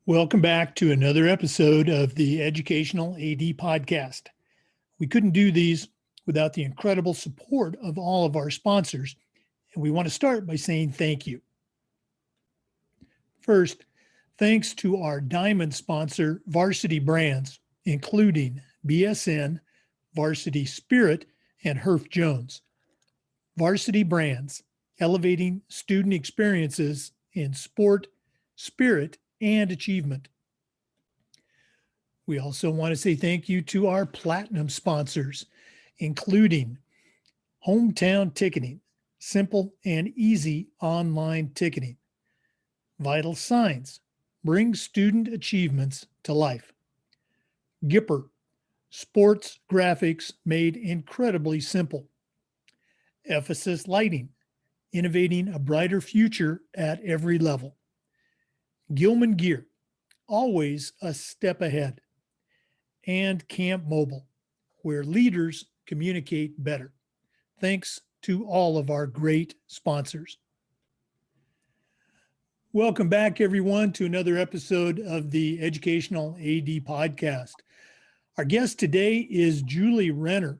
Welcome back to another episode of the Educational AD Podcast. We couldn't do these without the incredible support of all of our sponsors, and we want to start by saying thank you. First, thanks to our diamond sponsor, Varsity Brands, including BSN, Varsity Spirit, and Herff Jones. Varsity Brands, elevating student experiences in sport, spirit, and achievement. We also want to say thank you to our platinum sponsors, including Hometown Ticketing, simple and easy online ticketing. Vital Signs, bring student achievements to life. Gipper, sports graphics made incredibly simple. Ephesus Lighting, innovating a brighter future at every level. Gilman Gear, always a step ahead. And Camp Mobile, where leaders communicate better. Thanks to all of our great sponsors. Welcome back, everyone, to another episode of the Educational AD Podcast. Our guest today is Julie Renner.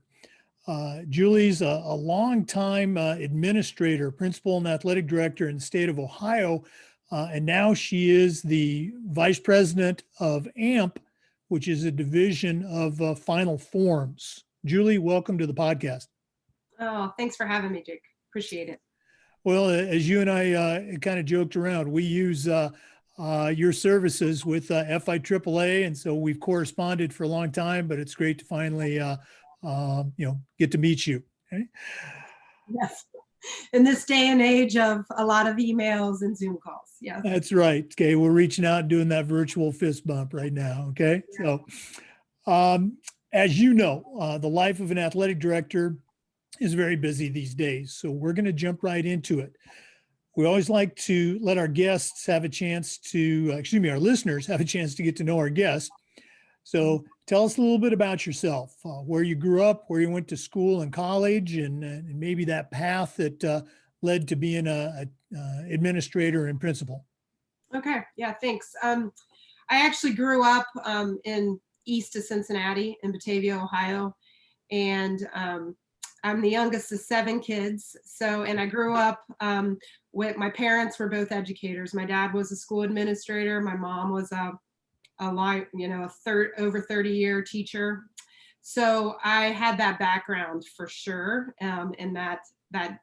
Julie's a longtime administrator, principal and athletic director in the state of Ohio, and now she is the vice president of AMP, which is a division of Final Forms. Julie, welcome to the podcast. Oh, thanks for having me, Jake. Appreciate it. Well, as you and I kind of joked around, we use your services with FIAAA, and so we've corresponded for a long time, but it's great to finally get to meet you. Okay? Yes. In this day and age of a lot of emails and Zoom calls. Yes. That's right. Okay. We're reaching out and doing that virtual fist bump right now. Okay. Yeah. So, as you know, the life of an athletic director is very busy these days. So we're going to jump right into it. We always like to let our guests have a chance to, our listeners have a chance to get to know our guests. So tell us a little bit about yourself, where you grew up, where you went to school and college, and maybe that path that led to being a administrator and principal. Okay. Yeah, thanks. I actually grew up in east of Cincinnati in Batavia, Ohio. And I'm the youngest of 7 kids. And I grew up with, my parents were both educators. My dad was a school administrator. My mom was a over 30-year teacher. So I had that background for sure. And that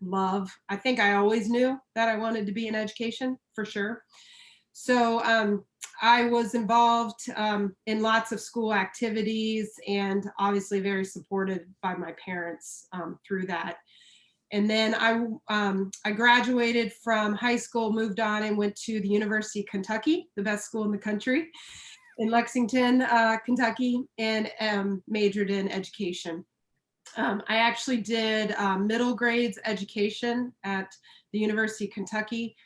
love, I think I always knew that I wanted to be in education for sure. So I was involved in lots of school activities and obviously very supported by my parents through that. And then I graduated from high school, moved on and went to the University of Kentucky, the best school in the country, in Lexington, Kentucky, and majored in education. I actually did middle grades education at the University of Kentucky.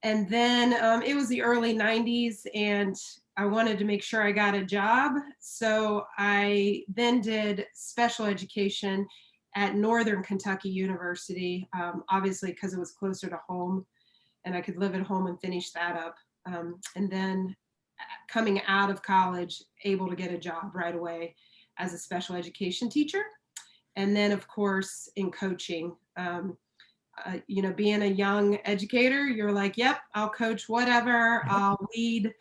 And then it was the early 90s and I wanted to make sure I got a job. So I then did special education at Northern Kentucky University, obviously because it was closer to home and I could live at home and finish that up. And then coming out of college, able to get a job right away as a special education teacher. And then of course in coaching, being a young educator, you're like, yep, I'll coach whatever, I'll lead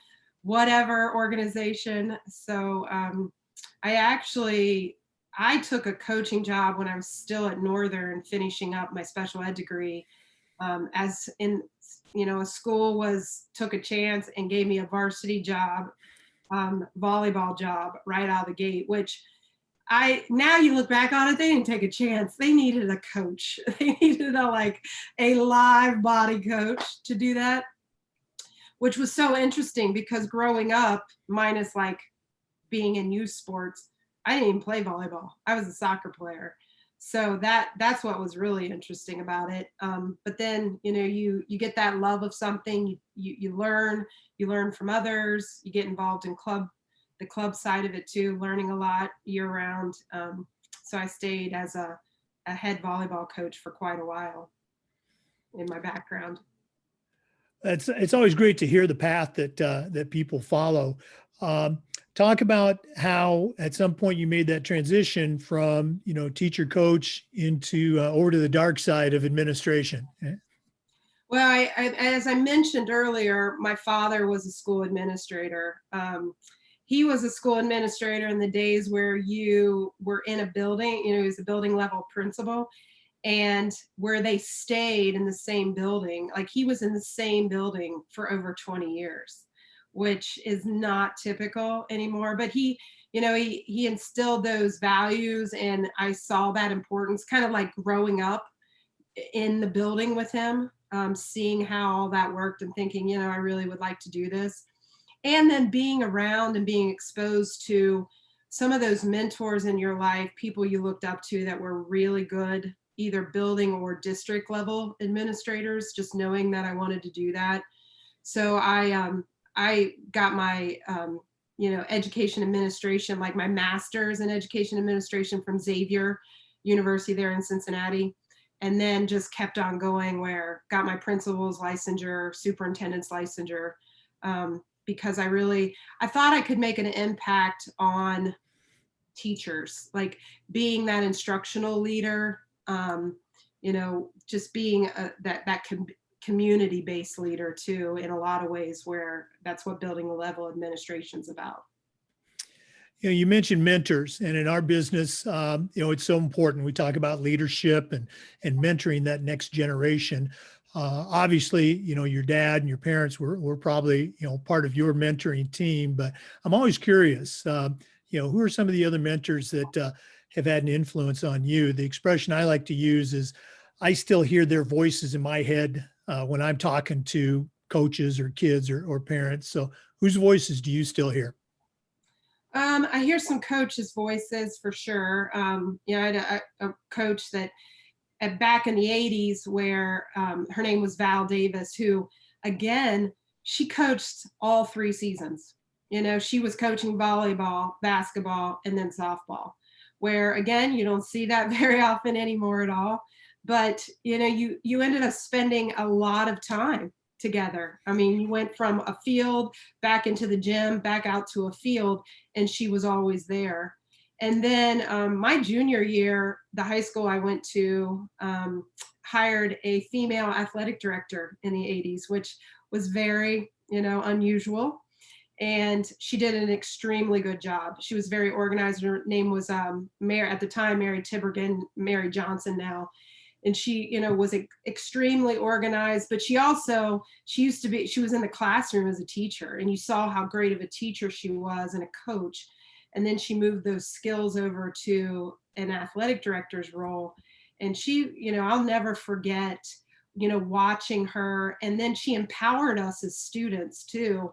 whatever organization. So I took a coaching job when I was still at Northern finishing up my special ed degree, as in, a school took a chance and gave me a varsity job, volleyball job right out of the gate, which now you look back on it, they didn't take a chance. They needed a coach. They needed a live body coach to do that, which was so interesting because growing up, minus being in youth sports, I didn't even play volleyball. I was a soccer player. So that's what was really interesting about it. But then, you get that love of something, you learn from others, you get involved in the club side of it too, learning a lot year round. So I stayed as a head volleyball coach for quite a while in my background. It's always great to hear the path that people follow. Um, Talk about how at some point you made that transition from teacher coach into over to the dark side of administration. Well, as I mentioned earlier, my father was a school administrator. He was a school administrator in the days where you were in a building, he was a building level principal, and where they stayed in the same building. Like he was in the same building for over 20 years, which is not typical anymore. But he instilled those values, and I saw that importance kind of like growing up in the building with him, seeing how all that worked and thinking, I really would like to do this. And then being around and being exposed to some of those mentors in your life, people you looked up to that were really good, either building or district level administrators, just knowing that I wanted to do that. So I got my education administration, like my master's in education administration from Xavier University there in Cincinnati, and then just kept on going, where got my principal's licensure, superintendent's licensure, because I thought I could make an impact on teachers, like being that instructional leader, just being that community-based leader too, in a lot of ways, where that's what building a level administration is about. You mentioned mentors, and in our business, it's so important. We talk about leadership and mentoring that next generation. Obviously, your dad and your parents were probably, part of your mentoring team, but I'm always curious, who are some of the other mentors that have had an influence on you? The expression I like to use is, I still hear their voices in my head when I'm talking to coaches or kids or parents. So whose voices do you still hear? I hear some coaches' voices for sure. I had a coach that back in the 80s where her name was Val Davis, who, again, she coached all 3 seasons. She was coaching volleyball, basketball, and then softball, where, again, you don't see that very often anymore at all. But, you ended up spending a lot of time together. I mean, you went from a field back into the gym, back out to a field, and she was always there. And then my junior year, the high school I went to hired a female athletic director in the 80s, which was very, unusual. And she did an extremely good job. She was very organized. Her name was at the time, Mary Tibergen, Mary Johnson now. And she, was extremely organized, but she was in the classroom as a teacher, and you saw how great of a teacher she was and a coach. And then she moved those skills over to an athletic director's role. And she, I'll never forget, watching her. And then she empowered us as students too,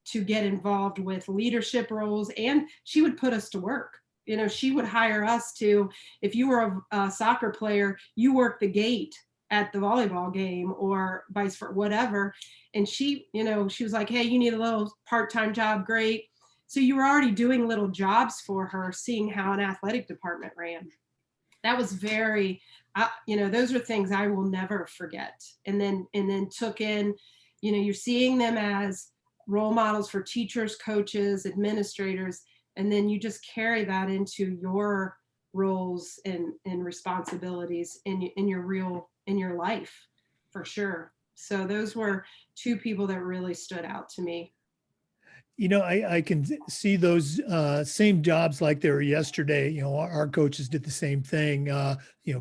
to get involved with leadership roles, and she would put us to work. She would hire us to, if you were a soccer player, you work the gate at the volleyball game or vice versa, whatever. And she was like, hey, you need a little part-time job, great. So you were already doing little jobs for her, seeing how an athletic department ran. That was very, those are things I will never forget. And then took in, you're seeing them as role models for teachers, coaches, administrators, and then you just carry that into your roles and responsibilities in your life, for sure. So those were 2 people that really stood out to me. I can see those same jobs like they were yesterday. Our coaches did the same thing,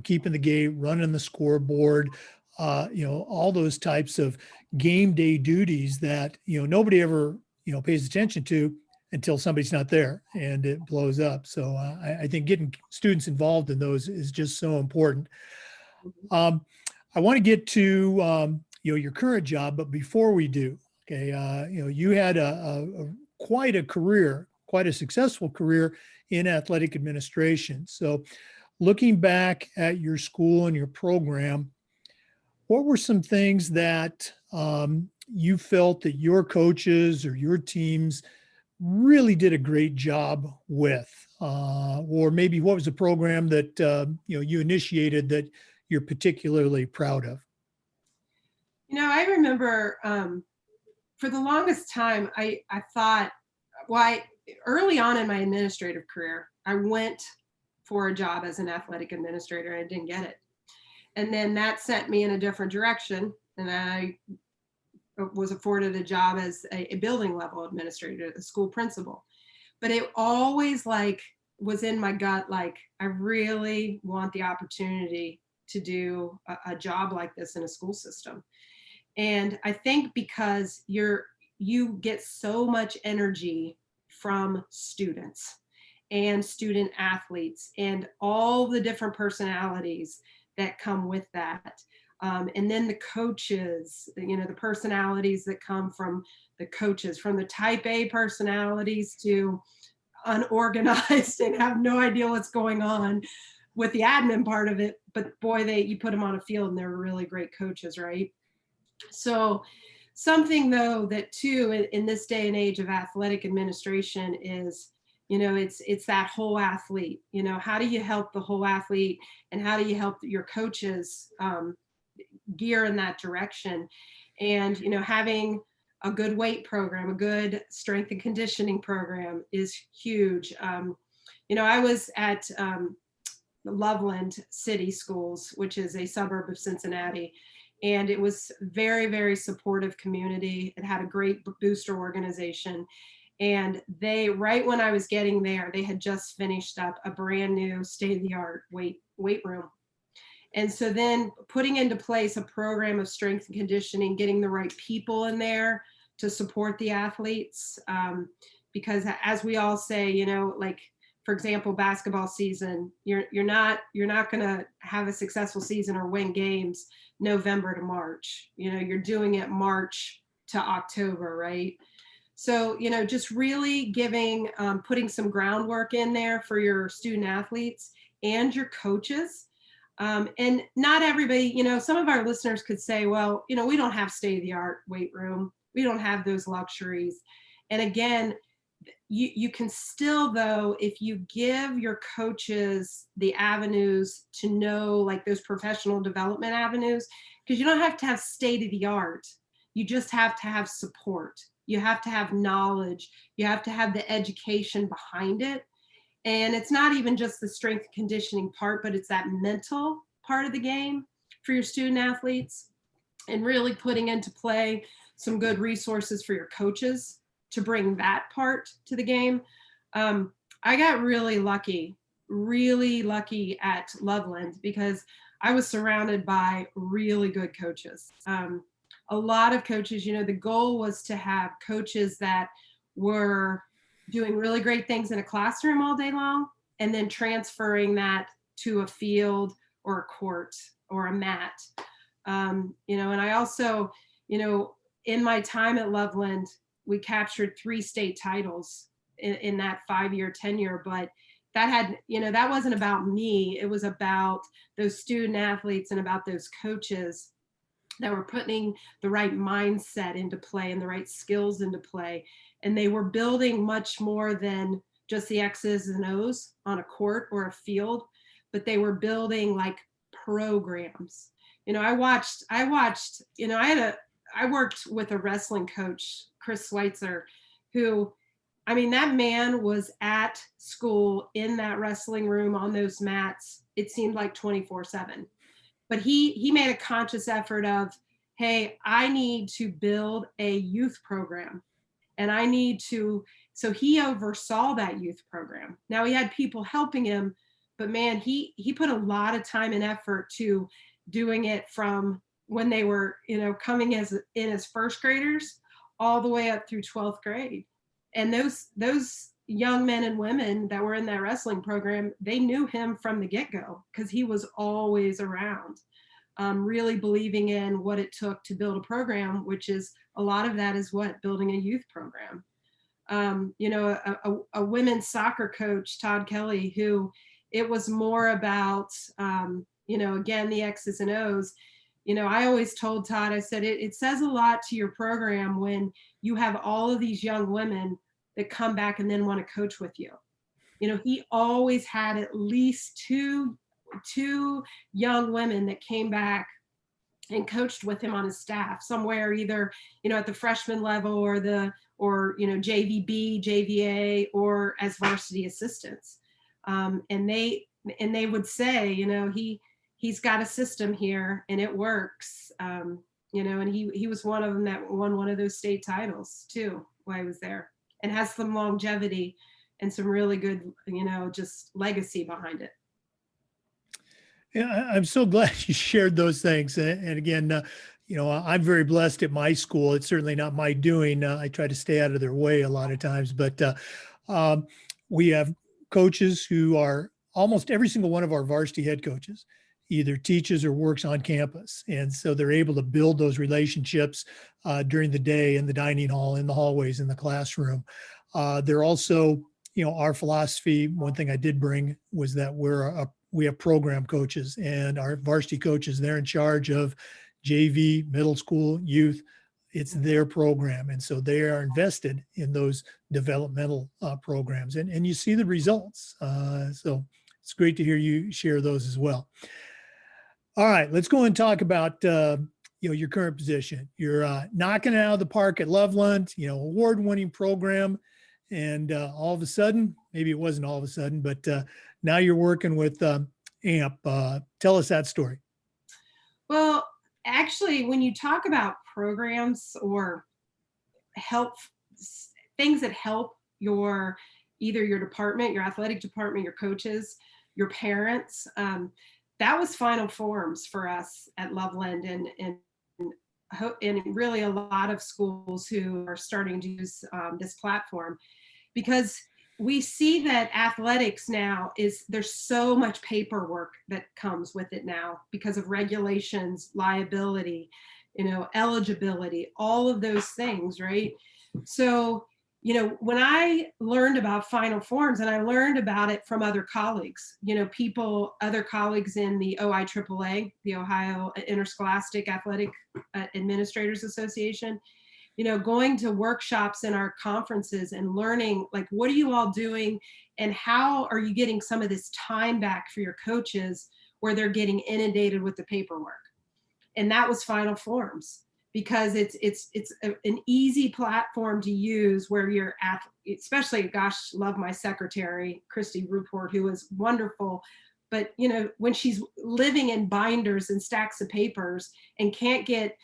keeping the game, running the scoreboard, all those types of game day duties that, nobody ever, pays attention to until somebody's not there and it blows up. So I think getting students involved in those is just so important. I want to get to, your current job, but before we do, okay, you had quite a career, quite a successful career in athletic administration. So looking back at your school and your program, what were some things that you felt that your coaches or your teams really did a great job with? Or maybe what was a program that you initiated that you're particularly proud of? I remember for the longest time, I thought, well, early on in my administrative career, I went for a job as an athletic administrator and I didn't get it. And then that sent me in a different direction. And I was afforded a job as a building level administrator, a school principal. But it always like was in my gut, like, I really want the opportunity to do a job like this in a school system. And I think because you get so much energy from students and student athletes and all the different personalities that come with that. And then the coaches, the personalities that come from the coaches, from the type A personalities to unorganized and have no idea what's going on with the admin part of it. But boy, you put them on a field and they're really great coaches, right? So something though that too in this day and age of athletic administration is, it's that whole athlete. How do you help the whole athlete, and how do you help your coaches gear in that direction? And having a good weight program, a good strength and conditioning program is huge. I was at Loveland City Schools, which is a suburb of Cincinnati. And it was very, very supportive community. It had a great booster organization. And right when I was getting there, they had just finished up a brand new state-of-the-art weight room. And so then putting into place a program of strength and conditioning, getting the right people in there to support the athletes. Because as we all say, like, for example, basketball season, you're not going to have a successful season or win games November to March. You're doing it March to October, right? So, just really putting some groundwork in there for your student athletes and your coaches. And not everybody, some of our listeners could say, well, we don't have state-of-the-art weight room. We don't have those luxuries. And again, you can still, though, if you give your coaches the avenues to know, like those professional development avenues, because you don't have to have state-of-the-art. You just have to have support. You have to have knowledge. You have to have the education behind it. And it's not even just the strength and conditioning part, but it's that mental part of the game for your student athletes, and really putting into play some good resources for your coaches to bring that part to the game. I got really lucky at Loveland because I was surrounded by really good coaches. A lot of coaches, the goal was to have coaches that were doing really great things in a classroom all day long and then transferring that to a field or a court or a mat. And I also, in my time at Loveland, we captured 3 state titles in that 5-year tenure, but that wasn't about me. It was about those student athletes and about those coaches that were putting the right mindset into play and the right skills into play. And they were building much more than just the X's and O's on a court or a field, but they were building like programs. I worked with a wrestling coach, Chris Schweitzer, who, that man was at school in that wrestling room on those mats. It seemed like 24/7. But he made a conscious effort of, hey, I need to build a youth program. And so he oversaw that youth program. Now he had people helping him, but man, he put a lot of time and effort to doing it from when they were, coming in as first graders all the way up through 12th grade. And those young men and women that were in that wrestling program, they knew him from the get-go because he was always around, really believing in what it took to build a program, which is a lot of that is building a youth program. A women's soccer coach, Todd Kelly, who it was more about, again, the X's and O's. I always told Todd, I said, it says a lot to your program when you have all of these young women that come back and then want to coach with you. He always had at least two young women that came back and coached with him on his staff somewhere, either, at the freshman level or JVB, JVA, or as varsity assistants. And they would say, he's got a system here and it works. And he was one of them that won one of those state titles too while I was there, and has some longevity and some really good, just legacy behind it. Yeah, I'm so glad you shared those things. And again, I'm very blessed at my school. It's certainly not my doing. I try to stay out of their way a lot of times, but um, we have coaches who are almost every single one of our varsity head coaches either teaches or works on campus. And so they're able to build those relationships during the day in the dining hall, in the hallways, in the classroom. They're also, our philosophy, one thing I did bring was that we have program coaches, and our varsity coaches, they're in charge of JV, middle school, youth. It's their program. And so they are invested in those developmental programs, and you see the results. So it's great to hear you share those as well. All right, let's go and talk about your current position. You're knocking it out of the park at Loveland, award-winning program, and all of a sudden, maybe it wasn't all of a sudden, but now you're working with AMP. Tell us that story. Well, actually, when you talk about programs or help, things that help either your department, your athletic department, your coaches, your parents, that was Final Forms for us at Loveland, and really a lot of schools who are starting to use this platform, because we see that athletics now there's so much paperwork that comes with it now because of regulations, liability, eligibility, all of those things, right? So, when I learned about Final Forms, and I learned about it from other colleagues, other colleagues in the OIAAA, the Ohio Interscholastic Athletic Administrators Association, going to workshops in our conferences and learning, like, what are you all doing and how are you getting some of this time back for your coaches where they're getting inundated with the paperwork? And that was Final Forms, because it's an easy platform to use where you're at, especially, gosh, love my secretary, Christy Ruport, who is wonderful. But, when she's living in binders and stacks of papers and can't get,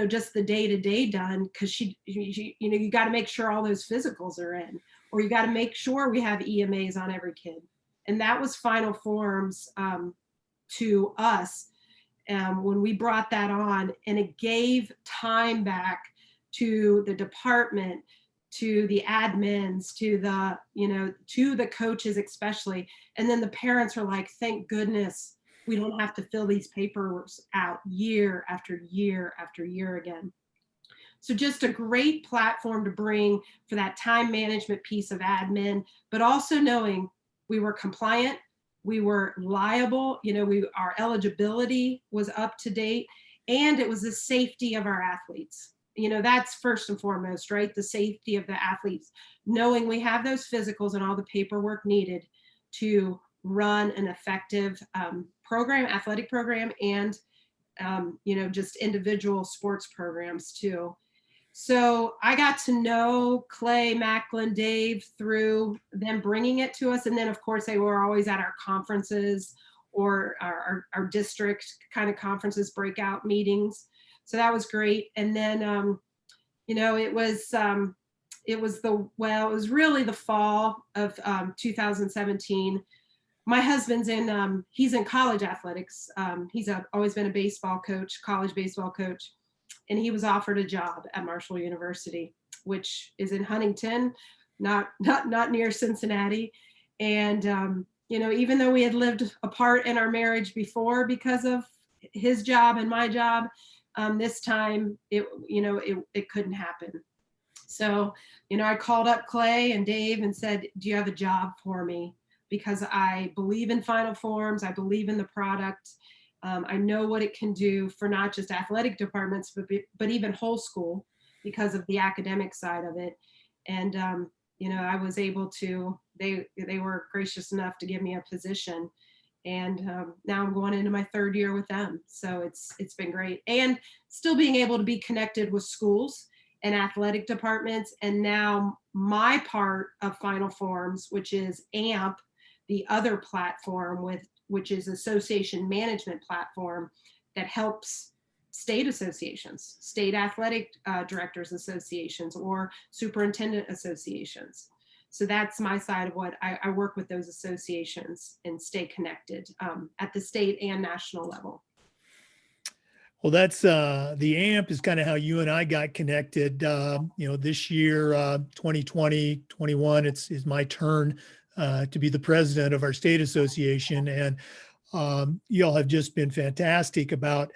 just the day-to-day done, because you got to make sure all those physicals are in, or you got to make sure we have EMAs on every kid. And that was Final Forms to us when we brought that on, and it gave time back to the department, to the admins, to the coaches especially. And then the parents are like, thank goodness we don't have to fill these papers out year after year after year again. So just a great platform to bring for that time management piece of admin, but also knowing we were compliant, we were liable, our eligibility was up to date, and it was the safety of our athletes. That's first and foremost, right? The safety of the athletes, knowing we have those physicals and all the paperwork needed to run an effective program, athletic program, and just individual sports programs too. So I got to know Clay, Macklin, Dave through them bringing it to us. And then, of course, they were always at our conferences or our district kind of conferences, breakout meetings. So that was great. And then, it was really the fall of 2017. My husband's he's in college athletics. He's always been a baseball coach, college baseball coach. And he was offered a job at Marshall University, which is in Huntington, not near Cincinnati. And, even though we had lived apart in our marriage before because of his job and my job, this time it couldn't happen. So, I called up Clay and Dave and said, do you have a job for me? Because I believe in Final Forms. I believe in the product. I know what it can do for not just athletic departments, but even whole school, because of the academic side of it. And, I was able to, they were gracious enough to give me a position. And now I'm going into my 3rd year with them. So it's been great. And still being able to be connected with schools and athletic departments. And now my part of Final Forms, which is AMP, the other platform which is association management platform that helps state associations, state athletic directors associations, or superintendent associations. So that's my side of what I work with those associations and stay connected at the state and national level. Well, that's the AMP is kind of how you and I got connected. This year, 2020, 21, is my turn to be the president of our state association. And y'all have just been fantastic about,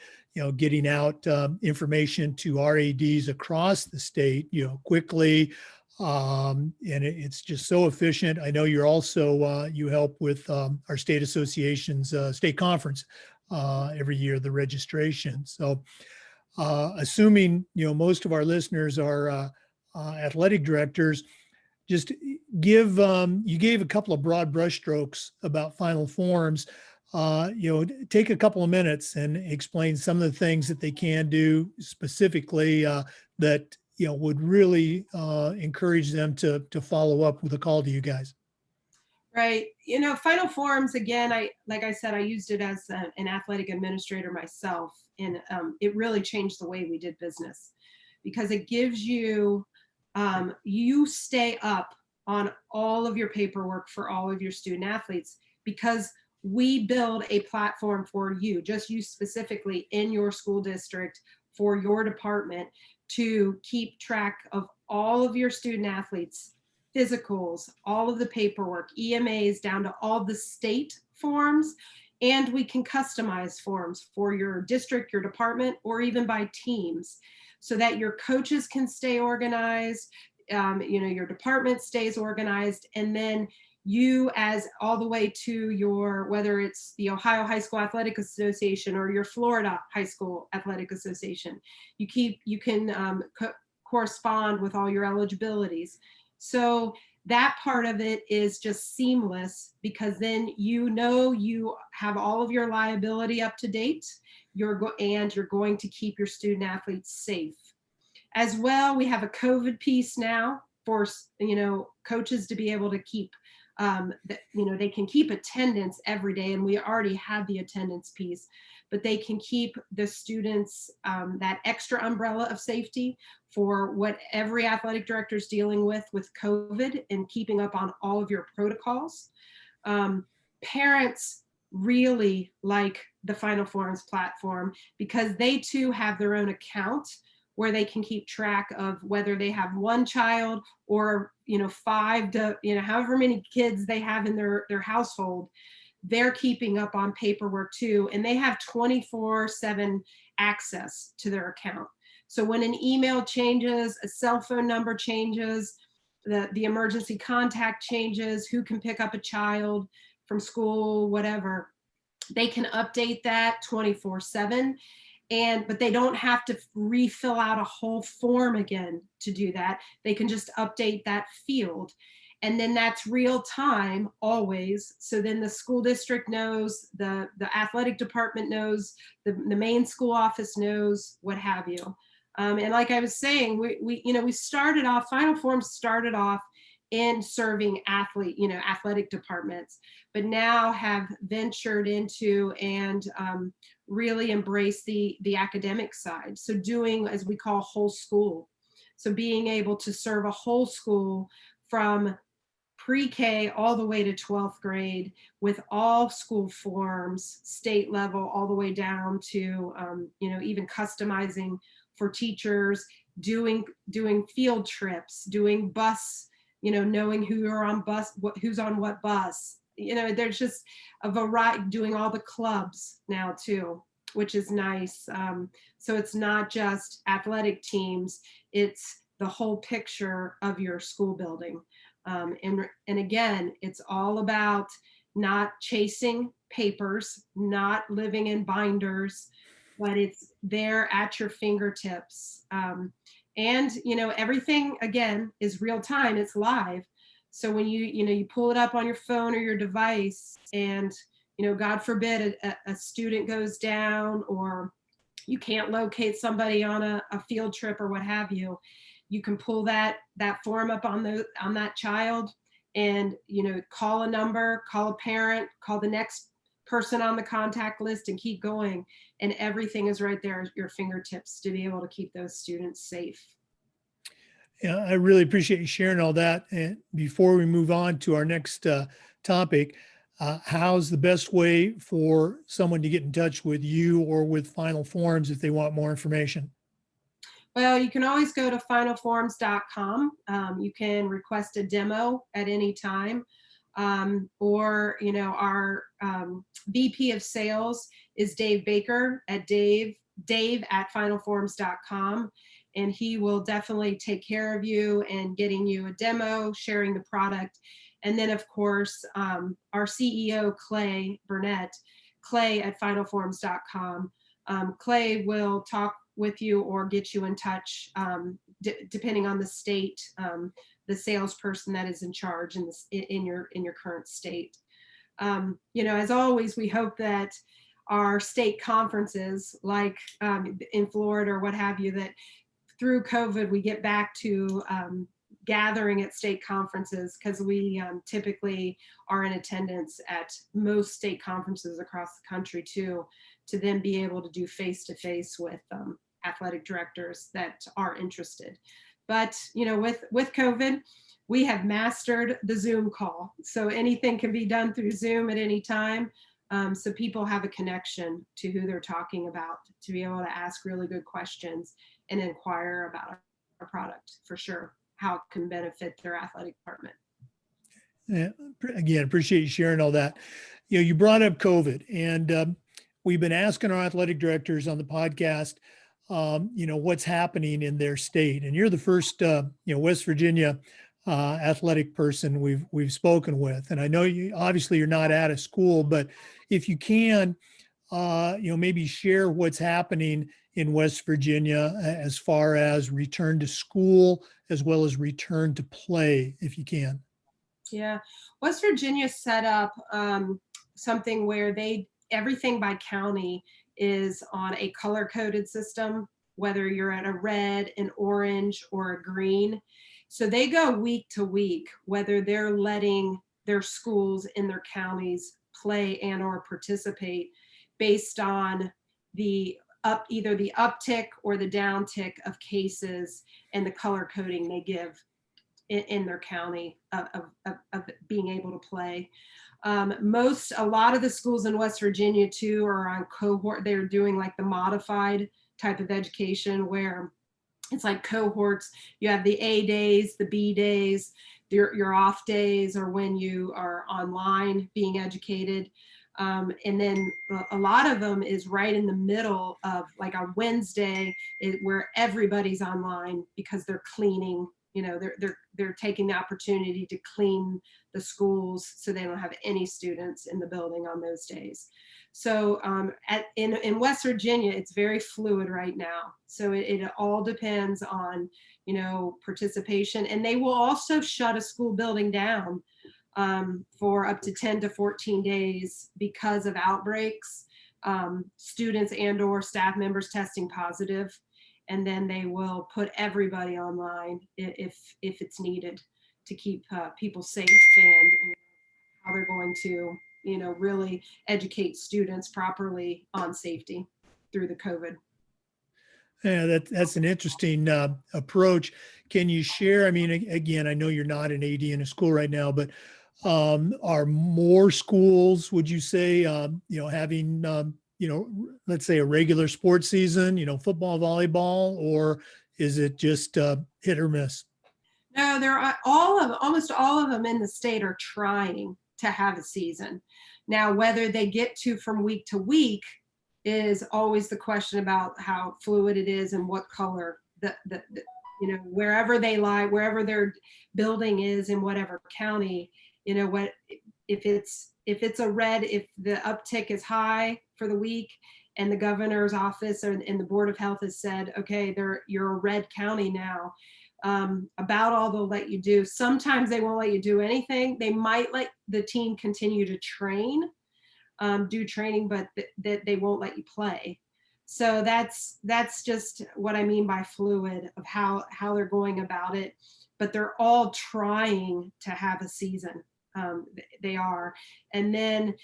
getting out information to RADs across the state, quickly. And it's just so efficient. I know you're also, you help with our state association's state conference every year, the registration. So assuming, most of our listeners are athletic directors, just you gave a couple of broad brushstrokes about Final Forms. Take a couple of minutes and explain some of the things that they can do specifically that, would really encourage them to follow up with a call to you guys. Right. Final Forms, again, like I said, I used it as an athletic administrator myself, and it really changed the way we did business, because it gives you, you stay up on all of your paperwork for all of your student athletes, because we build a platform for you, just you specifically in your school district, for your department, to keep track of all of your student athletes, physicals, all of the paperwork, EMAs, down to all the state forms. And we can customize forms for your district, your department, or even by teams, so that your coaches can stay organized, your department stays organized, and then you, as all the way to your, whether it's the Ohio High School Athletic Association or your Florida High School Athletic Association, you can correspond with all your eligibilities. So that part of it is just seamless, because then you have all of your liability up to date. You're going to keep your student athletes safe. As well, we have a COVID piece now for coaches to be able to keep they can keep attendance every day, and we already had the attendance piece, but they can keep the students that extra umbrella of safety for what every athletic director is dealing with COVID, and keeping up on all of your protocols. Parents really like the Final Forms platform, because they too have their own account where they can keep track of whether they have one child or 5 to however many kids they have in their household. They're keeping up on paperwork too, and they have 24/7 access to their account. So when an email changes, a cell phone number changes, the emergency contact changes, who can pick up a child from school, whatever, they can update that 24/7. But they don't have to refill out a whole form again to do that. They can just update that field. And then that's real time always. So then the school district knows, the athletic department knows, the main school office knows, what have you. And like I was saying, we started off, Final Forms started off in serving athletic departments, but now have ventured into and really embrace the academic side. So doing, as we call, whole school. So being able to serve a whole school from pre-K all the way to 12th grade, with all school forms, state level, all the way down to even customizing for teachers, doing field trips, doing bus, knowing who are on bus, who's on what bus. There's just a variety, doing all the clubs now too, which is nice. So it's not just athletic teams, it's the whole picture of your school building. And again, it's all about not chasing papers, not living in binders, but it's there at your fingertips. And everything, again, is real time, it's live. So when you pull it up on your phone or your device, and God forbid a student goes down, or you can't locate somebody on a field trip or what have you, you can pull that form up on that child, and call a number, call a parent, call the next person on the contact list, and keep going. And everything is right there at your fingertips to be able to keep those students safe. Yeah, I really appreciate you sharing all that. And before we move on to our next topic, how's the best way for someone to get in touch with you or with Final Forms if they want more information? Well, you can always go to finalforms.com. You can request a demo at any time. Or, our VP of sales is Dave Baker at dave@finalforms.com. And he will definitely take care of you and getting you a demo, sharing the product. And then, of course, our CEO, Clay Burnett, Clay@finalforms.com. Clay will talk with you or get you in touch, depending on the state, the salesperson that is in charge in your current state. As always, we hope that our state conferences, like in Florida or what have you, that through COVID, we get back to gathering at state conferences, because we typically are in attendance at most state conferences across the country too, to then be able to do face-to-face with athletic directors that are interested. But with COVID, we have mastered the Zoom call, so anything can be done through Zoom at any time. So people have a connection to who they're talking about, to be able to ask really good questions and inquire about our product, for sure, how it can benefit their athletic department. Yeah, again, appreciate you sharing all that. You brought up COVID, and we've been asking our athletic directors on the podcast, what's happening in their state. And you're the first, West Virginia athletic person we've spoken with. And I know obviously you're not at a school, but if you can, maybe share what's happening in West Virginia as far as return to school as well as return to play, if you can. Yeah, West Virginia set up something where everything by county is on a color-coded system, whether you're at a red, an orange, or a green. So they go week to week, whether they're letting their schools in their counties play and or participate based on either the uptick or the downtick of cases and the color coding they give in their county of being able to play. A lot of the schools in West Virginia too are on cohort. They're doing like the modified type of education, where it's like cohorts. You have the A days, the B days, your off days are when you are online being educated. And then a lot of them is right in the middle of like a Wednesday, where everybody's online because they're cleaning. They're taking the opportunity to clean the schools so they don't have any students in the building on those days. So in West Virginia, it's very fluid right now. So it all depends on participation, and they will also shut a school building down for up to 10 to 14 days because of outbreaks, students and or staff members testing positive. And then they will put everybody online if it's needed to keep people safe, and how they're going to really educate students properly on safety through the COVID. Yeah, that's an interesting approach. Can you share? I mean, again, I know you're not an AD in a school right now, but are more schools, would you say, having let's say a regular sports season, football, volleyball, or is it just hit or miss? No, almost all of them in the state are trying to have a season. Now, whether they get to from week to week is always the question about how fluid it is and what color wherever they lie, wherever their building is in whatever county, if it's a red, if the uptick is high for the week and the governor's office and the board of health has said, okay, you're a red county now, about all they'll let you do. Sometimes they won't let you do anything. They might let the team continue to train, do training, but that they won't let you play. So that's just what I mean by fluid of how they're going about it. But they're all trying to have a season. They are. And then,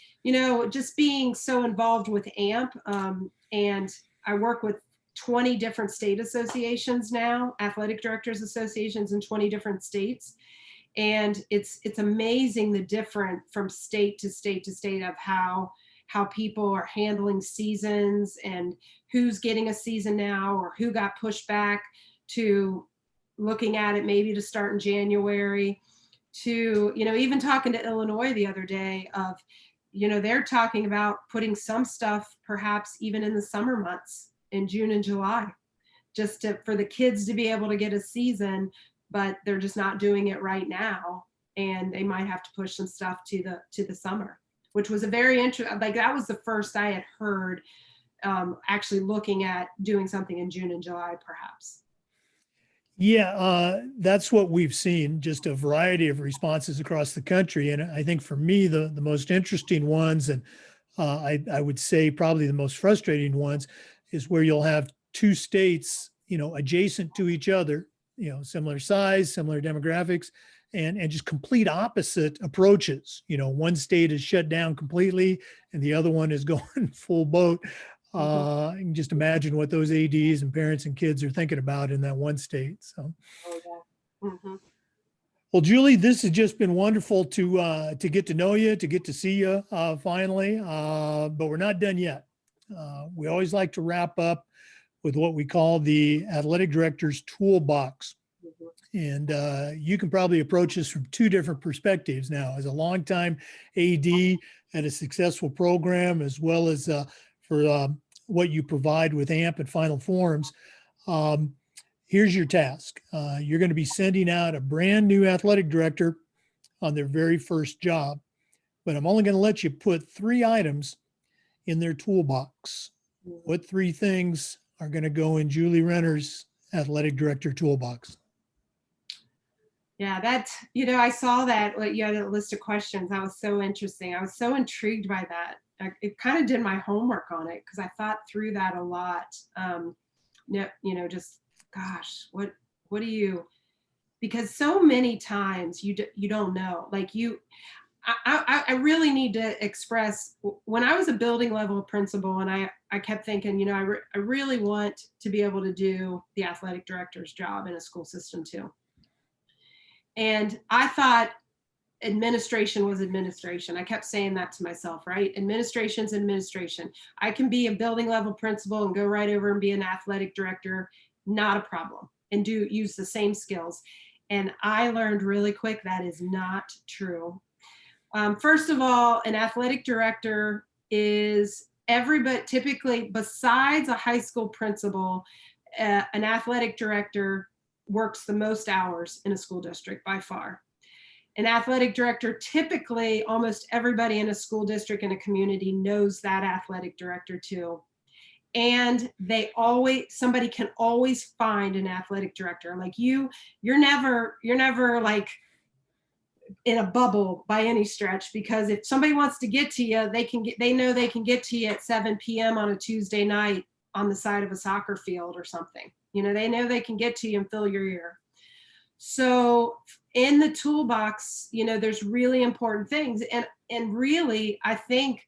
just being so involved with AMP, and I work with 20 different state associations now, athletic directors associations in 20 different states. And it's amazing the different from state to state to state of how people are handling seasons and who's getting a season now or who got pushed back to looking at it maybe to start in January, to, even talking to Illinois the other day of, they're talking about putting some stuff perhaps even in the summer months in June and July, just for the kids to be able to get a season, but they're just not doing it right now. And they might have to push some stuff to the summer, which was a very interesting, like that was the first I had heard actually looking at doing something in June and July, perhaps. Yeah, that's what we've seen, just a variety of responses across the country. And I think for me, the most interesting ones, and I would say probably the most frustrating ones, is where you'll have two states, adjacent to each other, similar size, similar demographics, and just complete opposite approaches. One state is shut down completely and the other one is going full boat. You can just imagine what those ADs and parents and kids are thinking about in that one state. So, Well, Julie, this has just been wonderful to get to know you, to get to see you finally, but we're not done yet. We always like to wrap up with what we call the athletic director's toolbox. And you can probably approach this from two different perspectives now, as a longtime AD at a successful program, as well as for what you provide with AMP and Final Forms. Here's your task. You're going to be sending out a brand new athletic director on their very first job, but I'm only going to let you put 3 items in their toolbox. What 3 things are going to go in Julie Renner's athletic director toolbox? Yeah, that's, I saw that you had a list of questions. That was so interesting. I was so intrigued by that. It kind of did my homework on it because I thought through that a lot. Just gosh, what do you? Because so many times you don't know. Like I really need to express when I was a building level principal, and I kept thinking, I really want to be able to do the athletic director's job in a school system too. And I thought administration was administration. I kept saying that to myself, right? Administration's administration. I can be a building level principal and go right over and be an athletic director, not a problem, and use the same skills. And I learned really quick that is not true. First of all, an athletic director is everybody, typically besides a high school principal, an athletic director works the most hours in a school district by far. An athletic director, typically almost everybody in a school district and a community knows that athletic director too. And somebody can always find an athletic director. Like you're never like in a bubble by any stretch, because if somebody wants to get to you, they know they can get to you at 7 p.m. on a Tuesday night on the side of a soccer field or something. They know they can get to you and fill your ear. So in the toolbox, there's really important things. And really, I think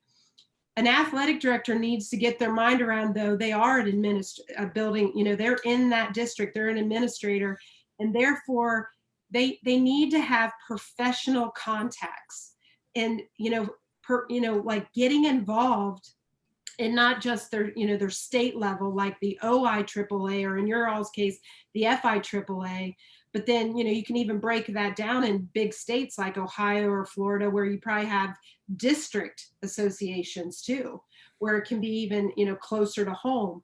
an athletic director needs to get their mind around, though, they are a building, they're in that district, they're an administrator, and therefore they need to have professional contacts and, like getting involved and not just their state level, like the OIAAA, or in your all's case, the FIAAA. But then, you can even break that down in big states like Ohio or Florida, where you probably have district associations too, where it can be even, closer to home.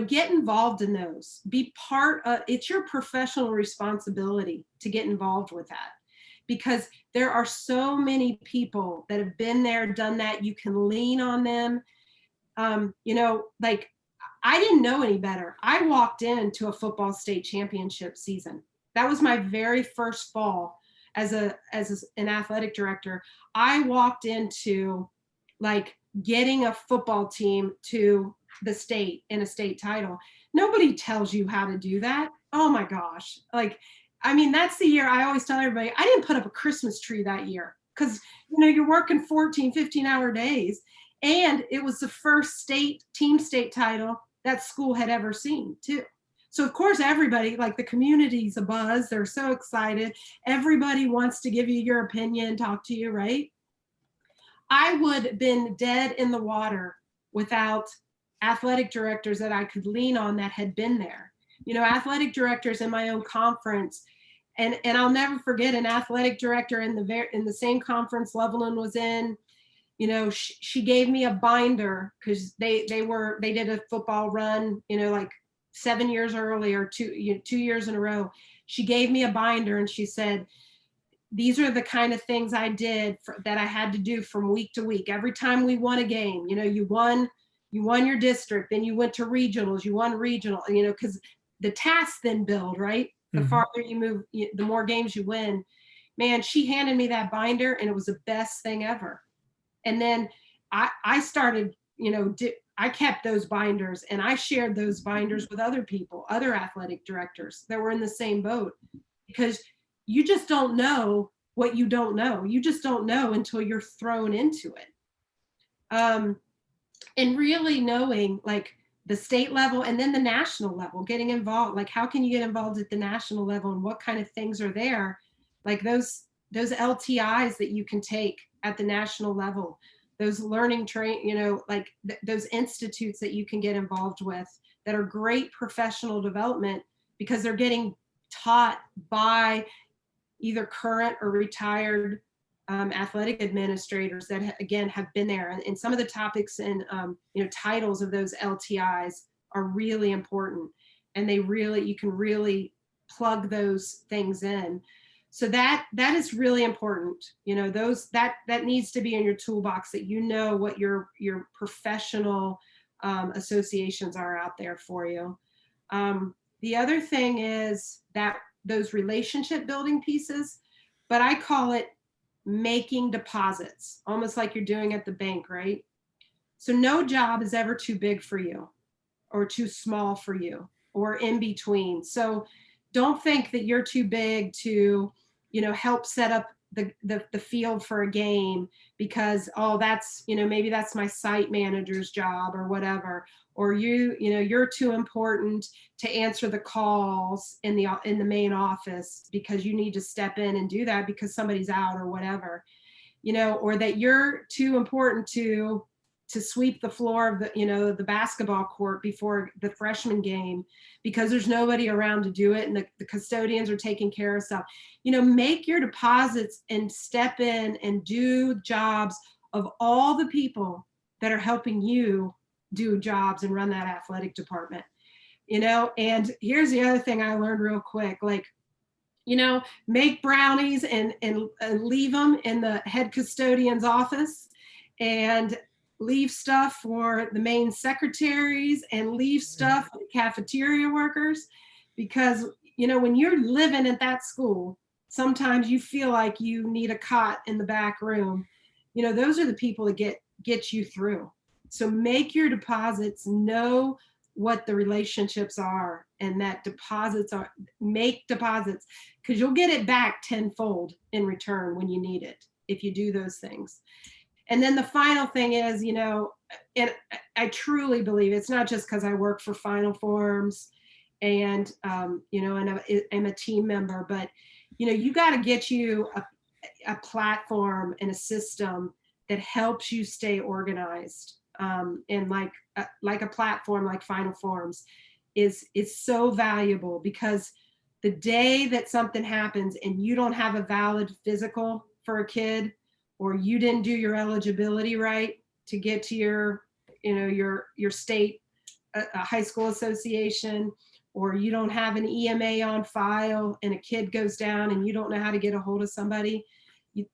Get involved in those. Be part of, it's your professional responsibility to get involved with that, because there are so many people that have been there, done that. You can lean on them. Like I didn't know any better. I walked into a football state championship season. That was my very first fall as an athletic director. I walked into like getting a football team to the state in a state title. Nobody tells you how to do that. Oh my gosh. Like, I mean, that's the year I always tell everybody, I didn't put up a Christmas tree that year because, you know, you're working 14, 15-hour days. And it was the first state title that school had ever seen too. So of course, everybody, like the community's abuzz. They're so excited. Everybody wants to give you your opinion, talk to you, right? I would have been dead in the water without athletic directors that I could lean on that had been there. You know, athletic directors in my own conference, and I'll never forget an athletic director in the same conference Levelland was in. You know, she gave me a binder because they did a football run, you know, like 7 years earlier, 2 years in a row. She gave me a binder and she said, these are the kind of things I did that I had to do from week to week. Every time we won a game, you know, you won your district, then you went to regionals, you won regional, you know, because the tasks then build, right? The farther you move, the more games you win. Man, she handed me that binder and it was the best thing ever. And then I started, you know, I kept those binders and I shared those binders with other people, other athletic directors that were in the same boat, because you just don't know what you don't know. You just don't know until you're thrown into it. And really knowing like the state level and then the national level, getting involved, like how can you get involved at the national level and what kind of things are there? Like those LTIs that you can take at the national level, those learning you know, like those institutes that you can get involved with that are great professional development because they're getting taught by either current or retired athletic administrators that again have been there, and some of the topics and you know, titles of those LTIs are really important, and you can really plug those things in. So that is really important. You know, that needs to be in your toolbox, that you know what your professional associations are out there for you. The other thing is that those relationship building pieces, but I call it making deposits, almost like you're doing at the bank, right? So no job is ever too big for you or too small for you or in between. So don't think that you're too big to, you know, help set up the field for a game because, oh, that's, you know, maybe that's my site manager's job or whatever, or you know, you're too important to answer the calls in the main office because you need to step in and do that because somebody's out or whatever, you know, or that you're too important to sweep the floor of the, you know, the basketball court before the freshman game because there's nobody around to do it and the custodians are taking care of stuff. You know, make your deposits and step in and do jobs of all the people that are helping you do jobs and run that athletic department, you know. And here's the other thing I learned real quick, like, you know, make brownies and leave them in the head custodian's office and leave stuff for the main secretaries and leave stuff for the cafeteria workers, because, you know, when you're living at that school, sometimes you feel like you need a cot in the back room. You know, those are the people that get you through. So make your deposits, know what the relationships are, and that make deposits, because you'll get it back tenfold in return when you need it if you do those things. And then the final thing is, you know, and I truly believe it's not just because I work for Final Forms and, you know, and I'm a team member, but, you know, you got to get you a platform and a system that helps you stay organized. And like a platform like Final Forms is so valuable, because the day that something happens and you don't have a valid physical for a kid, or you didn't do your eligibility right to get to your, you know, your state high school association, or you don't have an EMA on file and a kid goes down and you don't know how to get a hold of somebody,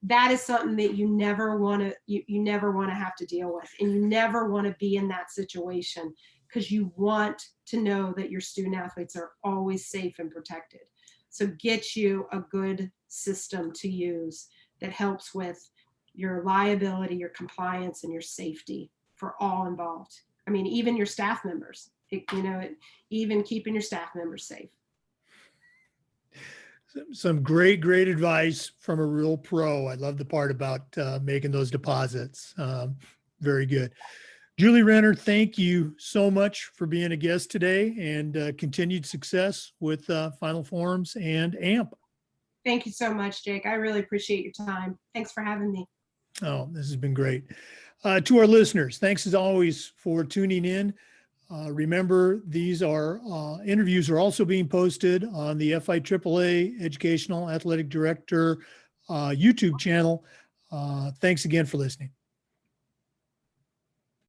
that is something that you never want to, you never want to have to deal with, and you never want to be in that situation, because you want to know that your student athletes are always safe and protected. So get you a good system to use that helps with your liability, your compliance, and your safety for all involved. I mean, even your staff members, even keeping your staff members safe. Some great advice from a real pro. I love the part about making those deposits. Very good. Julie Renner, thank you so much for being a guest today, and continued success with Final Forms and AMP. Thank you so much, Jake. I really appreciate your time. Thanks for having me. Oh, this has been great. To our listeners, thanks as always for tuning in. Remember, these are interviews are also being posted on the FIAAA Educational Athletic Director YouTube channel. Thanks again for listening.